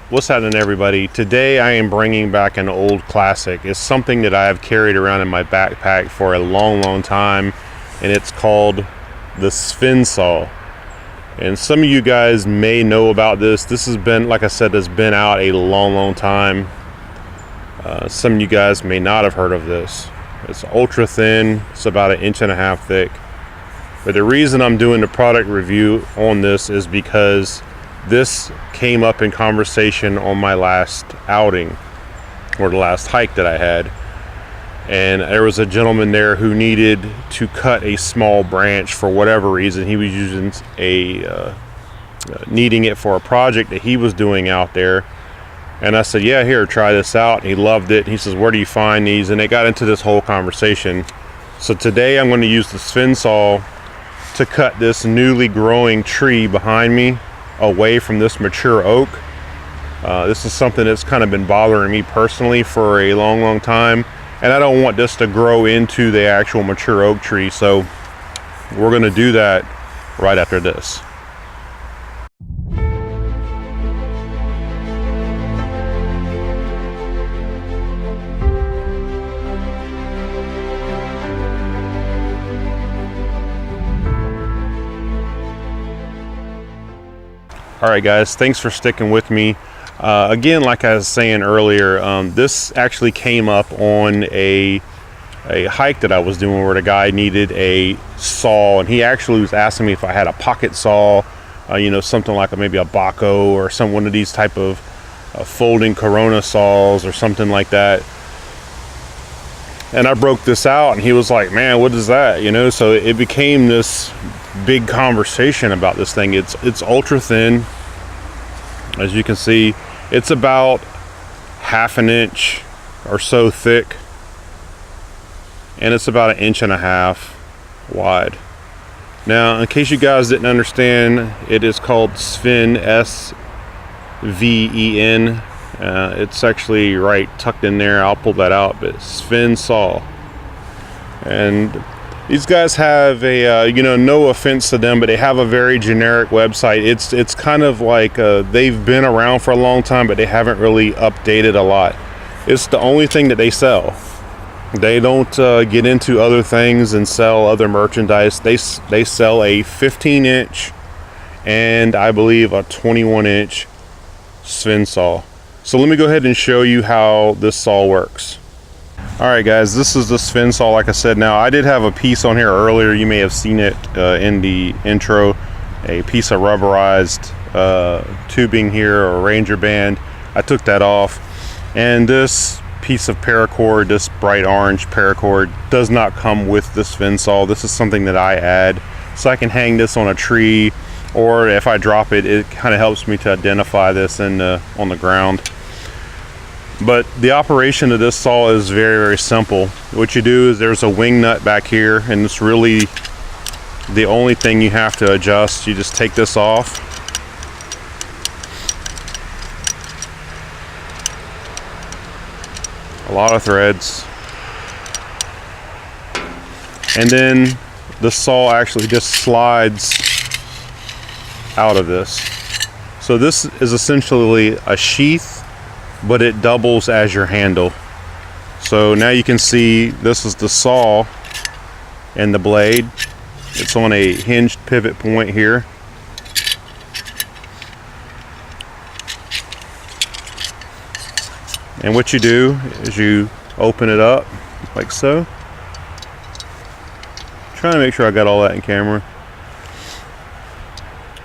What's happening, everybody? Today I am bringing back an old classic. It's something that I have carried around in my backpack for a long time, and it's called the Sven-Saw. And some of you guys may know about this. This has been, like I said, has been out a long time. Some of you guys may not have heard of this. It's ultra thin. It's about 1.5 inches thick. But the reason I'm doing the product review on this is because this came up in conversation on my last outing, or the last hike that I had. And there was a gentleman there who needed to cut a small branch for whatever reason. He was using needing it for a project that he was doing out there. And I said, yeah, here, try this out. And he loved it. He says, where do you find these? And they got into this whole conversation. So today I'm going to use the Sven-Saw to cut this newly growing tree behind me away from this mature oak. This is something that's kind of been bothering me personally for a long time, and I don't want this to grow into the actual mature oak tree, so we're going to do that right after this. Alright guys, thanks for sticking with me. Again, like I was saying earlier, this actually came up on a hike that I was doing where the guy needed a saw, and he actually was asking me if I had a pocket saw, something like maybe a Baco or one of these type of folding Corona saws or something like that. And I broke this out and he was like, man, what is that? So it became this big conversation about this thing. It's ultra thin. As you can see, it's about 1/2 inch or so thick, and it's about 1.5 inches wide. Now, in case you guys didn't understand, it is called Sven, S-V-E-N. It's actually right tucked in there. I'll pull that out, but Sven-Saw. And these guys have a, no offense to them, but they have a very generic website. It's kind of like they've been around for a long time, but they haven't really updated a lot. It's the only thing that they sell. They don't get into other things and sell other merchandise. They sell a 15-inch and I believe a 21-inch Sven-Saw. So let me go ahead and show you how this saw works. Alright guys, this is the Sven-Saw, like I said. Now, I did have a piece on here earlier, you may have seen it in the intro, a piece of rubberized tubing here, or Ranger band. I took that off, and this piece of paracord, this bright orange paracord, does not come with the Sven-Saw. This is something that I add, so I can hang this on a tree, or if I drop it, it kind of helps me to identify this on the ground. But the operation of this saw is very simple. What you do is there's a wing nut back here, and it's really the only thing you have to adjust. You just take this off. A lot of threads. And then the saw actually just slides out of this. So this is essentially a sheath, but it doubles as your handle. So now you can see this is the saw and the blade. It's on a hinged pivot point here. And what you do is you open it up like so. Trying to make sure I got all that in camera.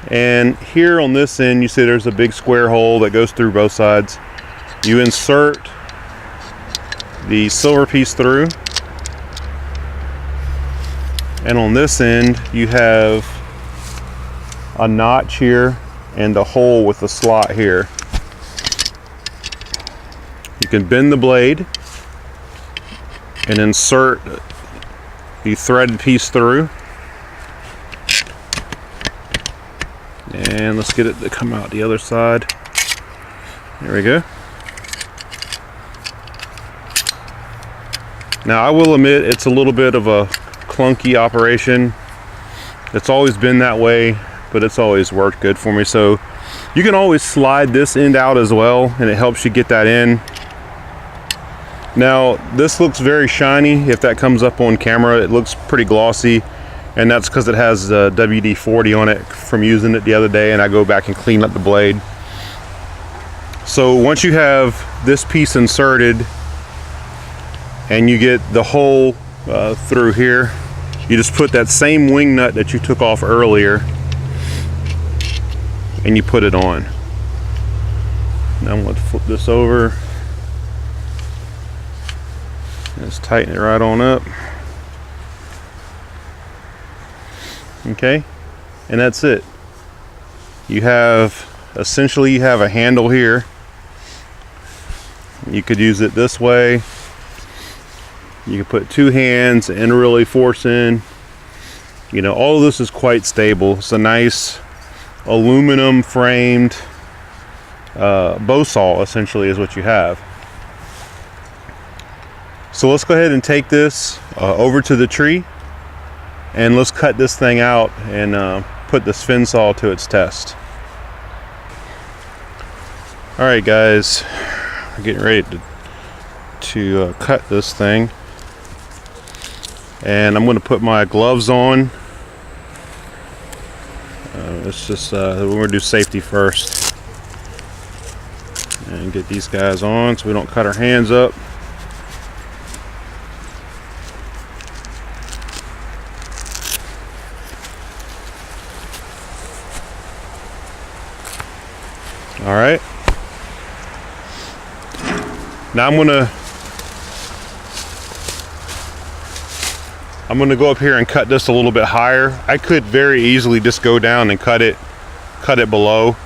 And here on this end, you see there's a big square hole that goes through both sides. You insert the silver piece through, and on this end you have a notch here and a hole with a slot here. You can bend the blade and insert the threaded piece through, and let's get it to come out the other side. There we go. Now, I will admit it's a little bit of a clunky operation. It's always been that way, but it's always worked good for me. So You can always slide this end out as well, and it helps you get that in. Now, this looks very shiny. If that comes up on camera, it looks pretty glossy, and that's because it has WD-40 on it from using it the other day, and I go back and clean up the blade. So once you have this piece inserted and you get the hole through here, you just put that same wing nut that you took off earlier and you put it on. Now I'm going to flip this over. Just tighten it right on up. Okay, and that's it. You have essentially a handle here. You could use it this way. You can put two hands and really force in. You know, all of this is quite stable. It's a nice aluminum framed bow saw, essentially, is what you have. So let's go ahead and take this over to the tree, and let's cut this thing out and put the Sven-Saw to its test. All right, guys, we're getting ready to cut this thing, and I'm going to put my gloves on. It's just we're going to do safety first and get these guys on so we don't cut our hands up. All right. Now I'm gonna go up here and cut this a little bit higher. I could very easily just go down and cut it below,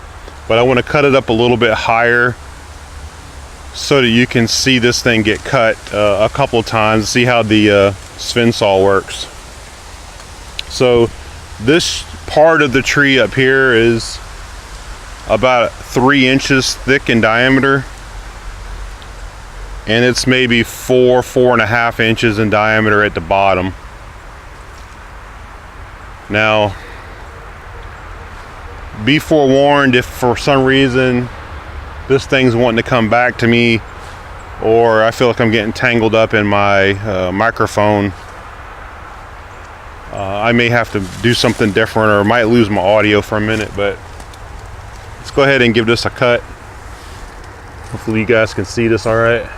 but I want to cut it up a little bit higher so that you can see this thing get cut a couple of times, see how the Sven-Saw works. So this part of the tree up here is about 3 inches thick in diameter, and it's maybe 4.5 inches in diameter at the bottom. Now, be forewarned if for some reason this thing's wanting to come back to me, or I feel like I'm getting tangled up in my microphone. I may have to do something different, or might lose my audio for a minute, but let's go ahead and give this a cut. Hopefully you guys can see this all right.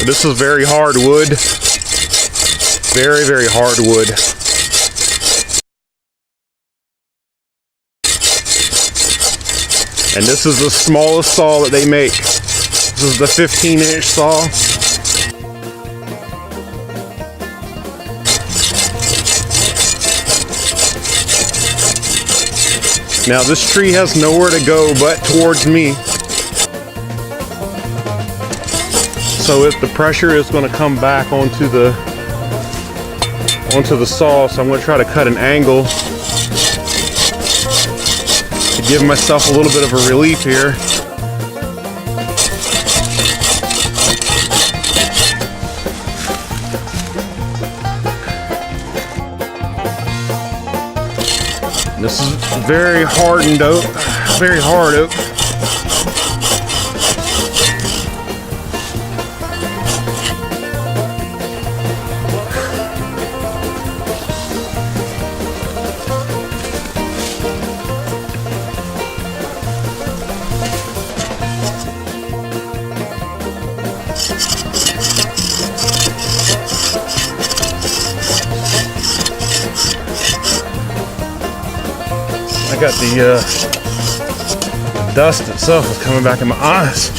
This is very hard wood. Very, very hard wood. And this is the smallest saw that they make. This is the 15-inch saw. Now this tree has nowhere to go but towards me. So if the pressure is going to come back onto the saw, so I'm going to try to cut an angle to give myself a little bit of a relief here. And this is very hardened oak, very hard oak. I got the dust itself is coming back in my eyes.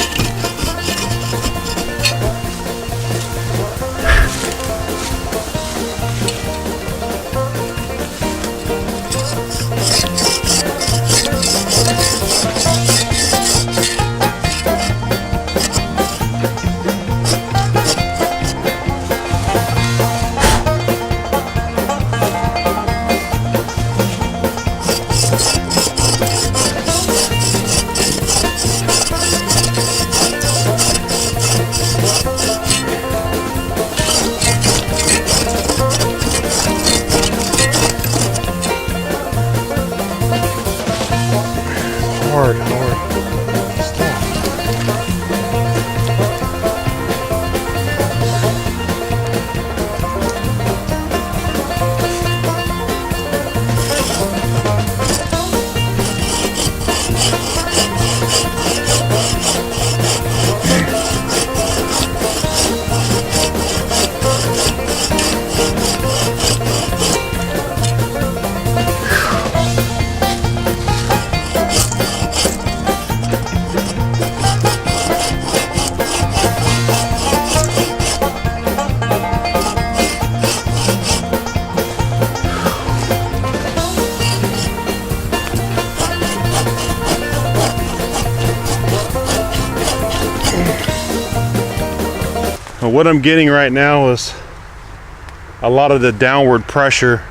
hard. Don't worry. What I'm getting right now is a lot of the downward pressure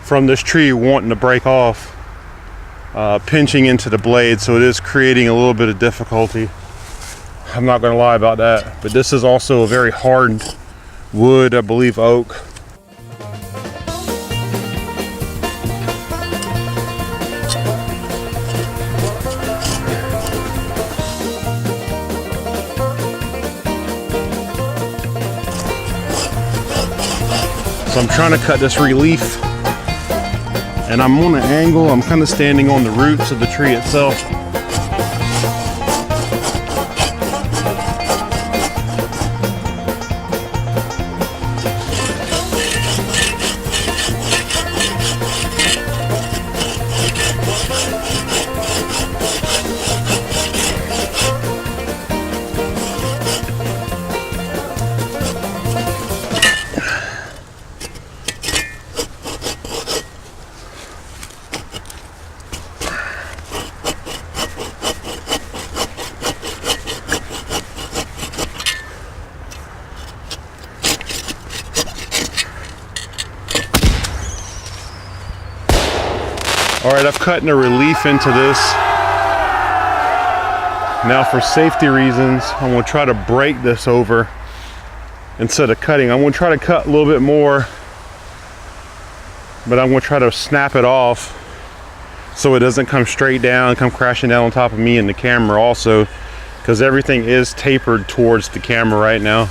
from this tree wanting to break off, pinching into the blade, so it is creating a little bit of difficulty. I'm not going to lie about that, but this is also a very hard wood, I believe oak. So I'm trying to cut this relief, and I'm on an angle. I'm kind of standing on the roots of the tree itself. All right, I've cut a relief into this. Now for safety reasons, I'm gonna try to break this over instead of cutting. I'm gonna try to cut a little bit more, but I'm gonna try to snap it off so it doesn't come straight down, come crashing down on top of me and the camera also, because everything is tapered towards the camera right now.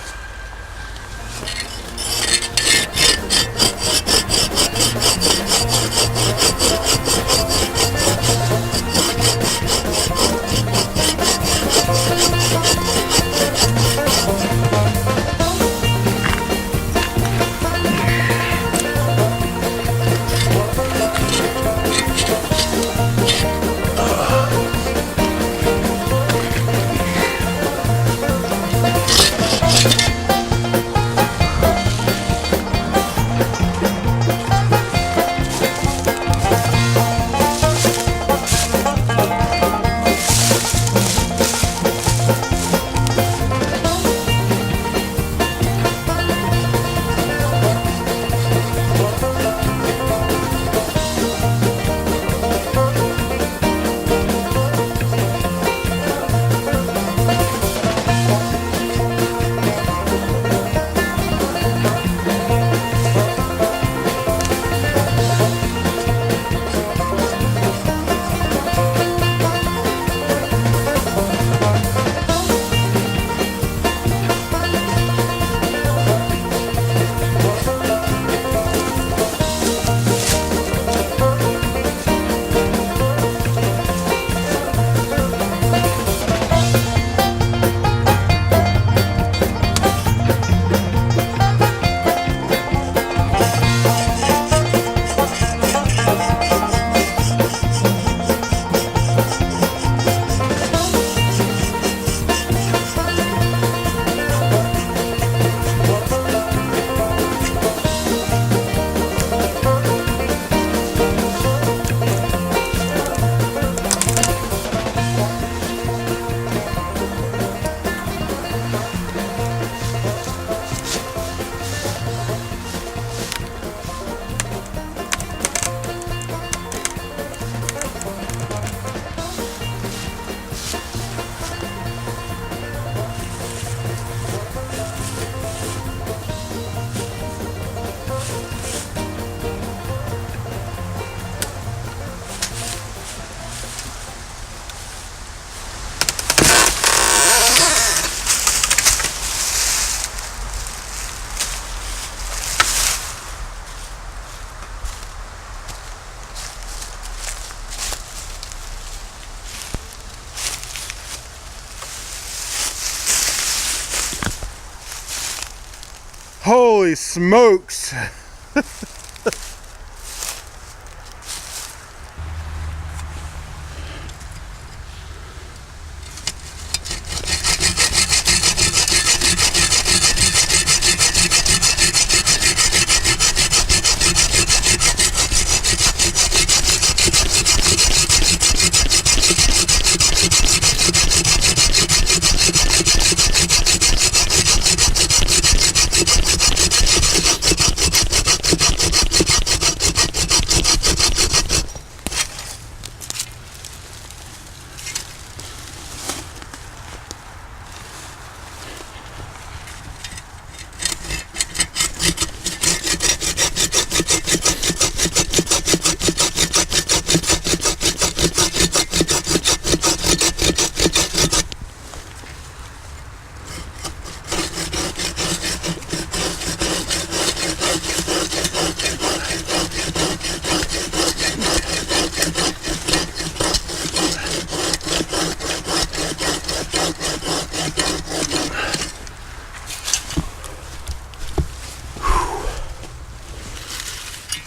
Holy smokes.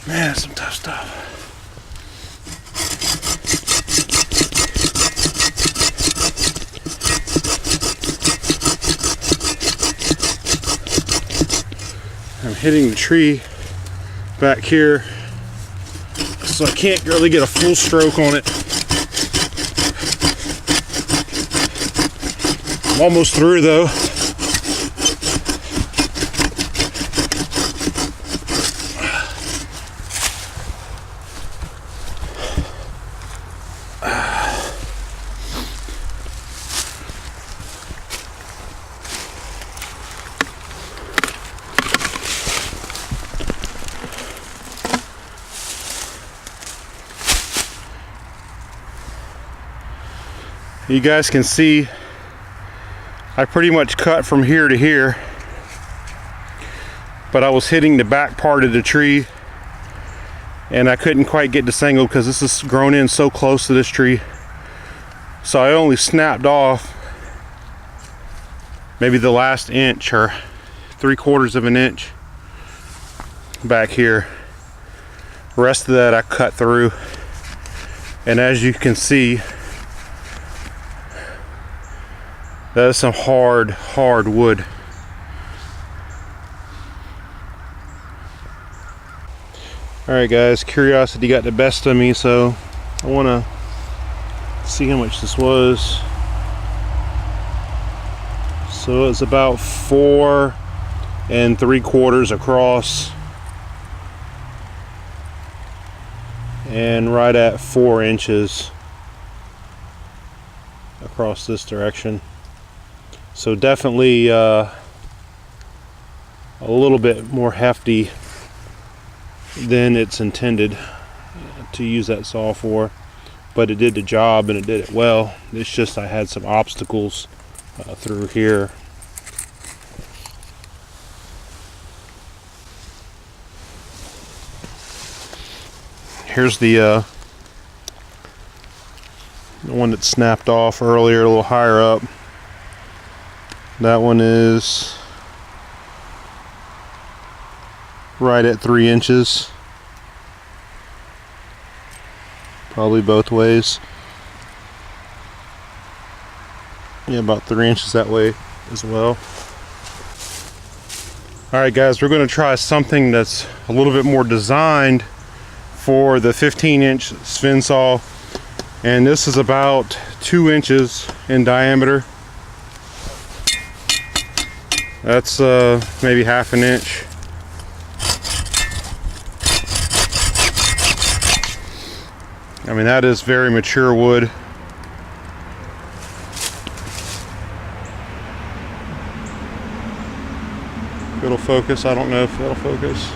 Man, that's some tough stuff. I'm hitting the tree back here, so I can't really get a full stroke on it. I'm almost through though. You guys can see I pretty much cut from here to here, but I was hitting the back part of the tree and I couldn't quite get disentangled because this is grown in so close to this tree. So I only snapped off maybe the last inch or 3/4 of an inch back here. The rest of that I cut through, and as you can see, that is some hard wood. Alright guys, curiosity got the best of me, so I want to see how much this was. So it's about 4 3/4 across and right at 4 inches across this direction. So definitely a little bit more hefty than it's intended to use that saw for, but it did the job and it did it well. It's just I had some obstacles through here. Here's the one that snapped off earlier, a little higher up. That one is right at 3 inches, probably both ways. Yeah, about 3 inches that way as well. Alright guys, we're going to try something that's a little bit more designed for the 15-inch Sven-Saw, and this is about 2 inches in diameter. That's maybe 1/2 inch. I mean, that is very mature wood. It'll focus. I don't know if that'll focus.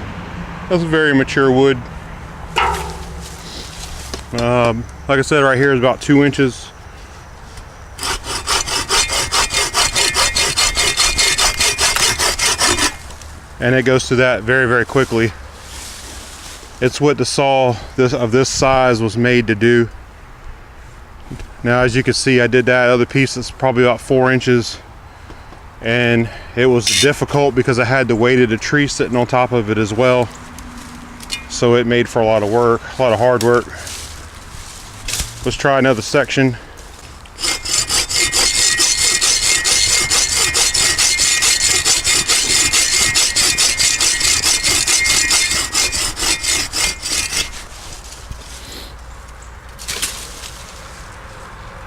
That's very mature wood. Like I said, right here is about 2 inches. And it goes to that very quickly. It's what the saw of this size was made to do. Now, as you can see, I did that other piece that's probably about 4 inches, and it was difficult because I had the weight of the tree sitting on top of it as well. So it made for a lot of work, a lot of hard work. Let's try another section.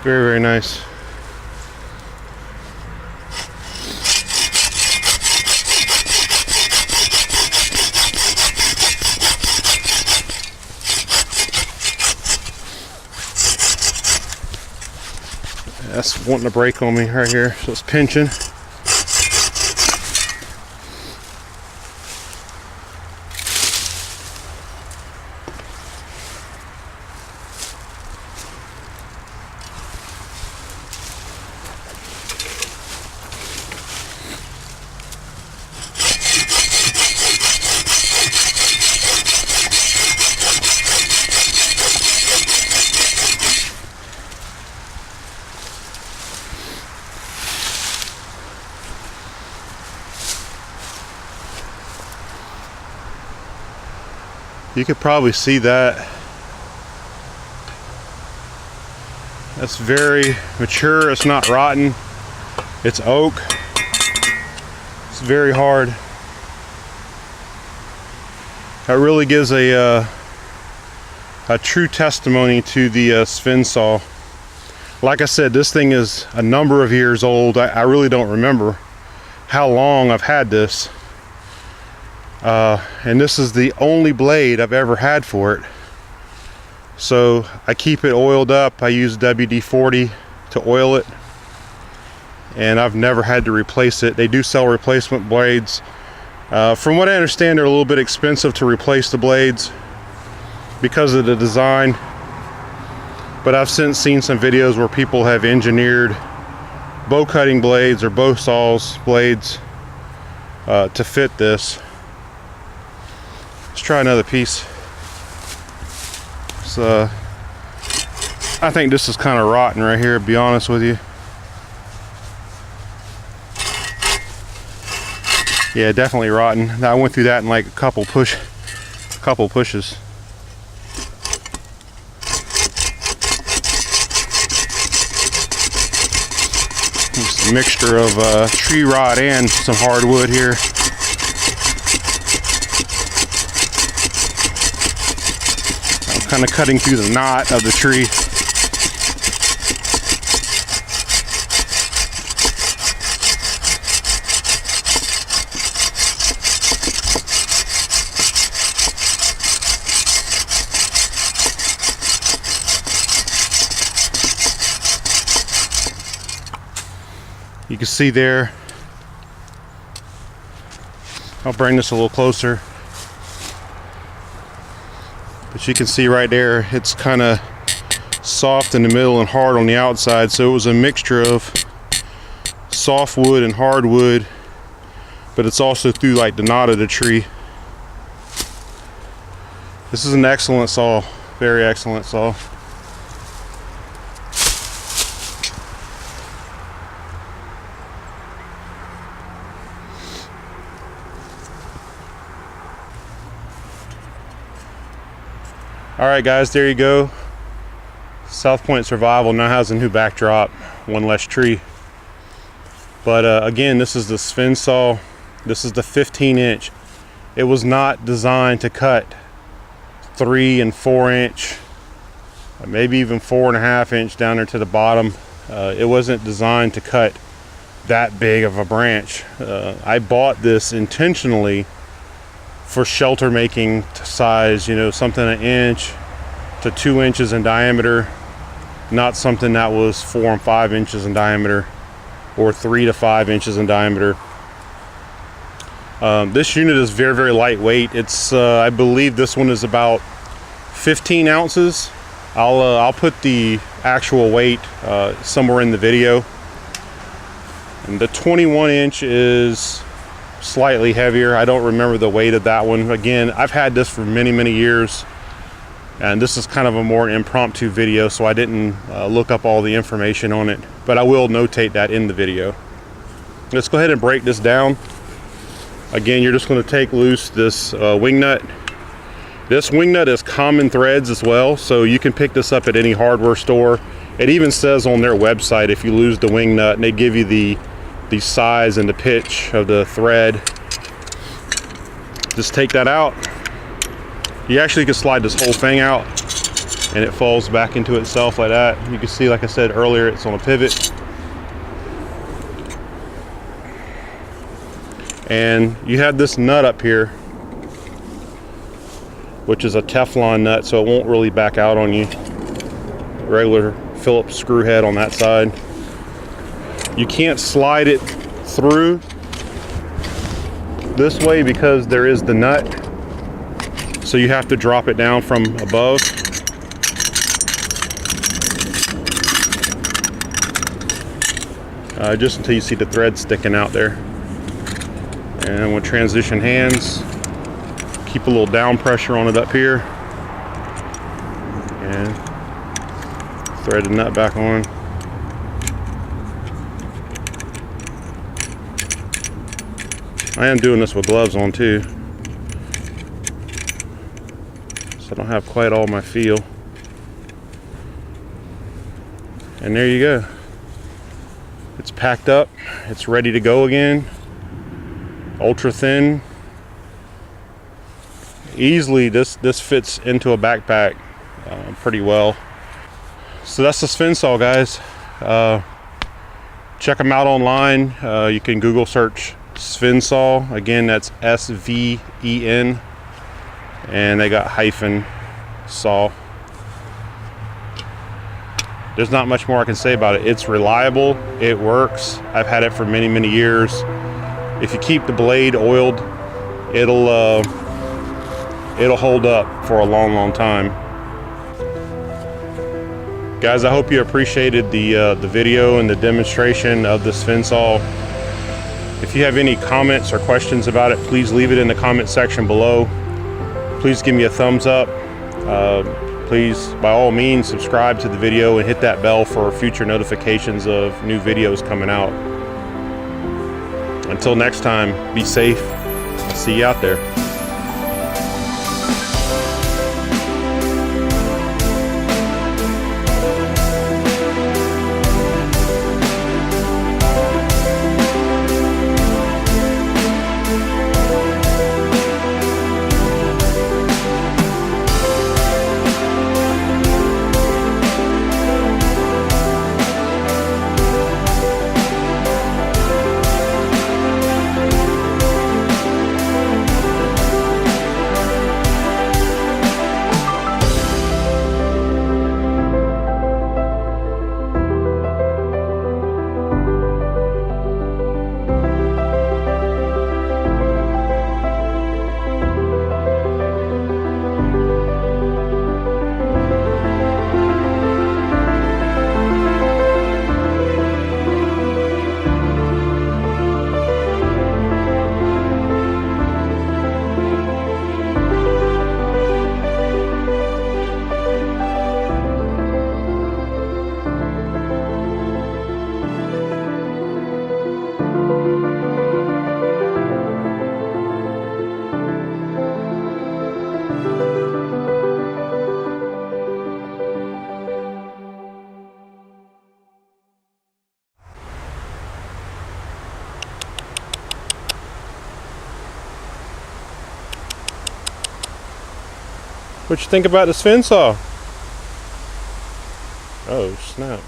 Very, very nice. That's wanting to break on me right here, so it's pinching. You could probably see that. That's very mature. It's not rotten. It's oak. It's very hard. That really gives a true testimony to the Sven-Saw. Like I said, this thing is a number of years old. I really don't remember how long I've had this. And this is the only blade I've ever had for it. So I keep it oiled up. I use WD-40 to oil it, and I've never had to replace it. They do sell replacement blades. From what I understand, they're a little bit expensive to replace the blades because of the design, but I've since seen some videos where people have engineered bow cutting blades or bow saws blades to fit this. Let's try another piece. So I think this is kind of rotten right here, to be honest with you. Yeah, definitely rotten. I went through that in like a couple pushes. It's a mixture of tree rot and some hardwood here. Kind of cutting through the knot of the tree. You can see there. I'll bring this a little closer. But you can see right there, it's kind of soft in the middle and hard on the outside. So it was a mixture of softwood and hardwood, but it's also through like the knot of the tree. This is an excellent saw, very excellent saw. Alright guys, there you go. South Point Survival now has a new backdrop, one less tree. But again, this is the Sven-Saw. This is the 15-inch. It was not designed to cut 3 and 4 inch, maybe even 4.5 inch down there to the bottom. It wasn't designed to cut that big of a branch. I bought this intentionally for shelter making size, you know, something 1 inch to 2 inches in diameter, not something that was 4 and 5 inches in diameter or 3 to 5 inches in diameter. This unit is very, very lightweight. It's I believe this one is about 15 ounces. I'll put the actual weight somewhere in the video. And the 21 inch is slightly heavier. I don't remember the weight of that one. Again, I've had this for many, many years, and this is kind of a more impromptu video, so I didn't look up all the information on it, but I will notate that in the video. Let's go ahead and break this down. Again, you're just going to take loose this wing nut. This wing nut is common threads as well, so you can pick this up at any hardware store. It even says on their website if you lose the wing nut, and they give you the size and the pitch of the thread. Just take that out. You actually can slide this whole thing out and it falls back into itself like that. You can see, like I said earlier, it's on a pivot. And you have this nut up here, which is a Teflon nut, so it won't really back out on you. Regular Phillips screw head on that side. You can't slide it through this way because there is the nut, so you have to drop it down from above. Just until you see the thread sticking out there. And with transition hands, keep a little down pressure on it up here, and thread the nut back on. I am doing this with gloves on too, so I don't have quite all my feel. And there you go. It's packed up. It's ready to go again. Ultra thin. Easily, this fits into a backpack pretty well. So that's the Sven-Saw, guys. Check them out online. You can Google search Sven-Saw. Again, that's S-V-E-N, and they got hyphen saw. There's not much more I can say about it. It's reliable. It works. I've had it for many, many years. If you keep the blade oiled, it'll hold up for a long, long time. Guys, I hope you appreciated the video and the demonstration of the Sven-Saw. If you have any comments or questions about it, please leave it in the comment section below. Please give me a thumbs up. Please, by all means, subscribe to the video and hit that bell for future notifications of new videos coming out. Until next time, be safe. I'll see you out there. What you think about the Sven-Saw? Oh, snap.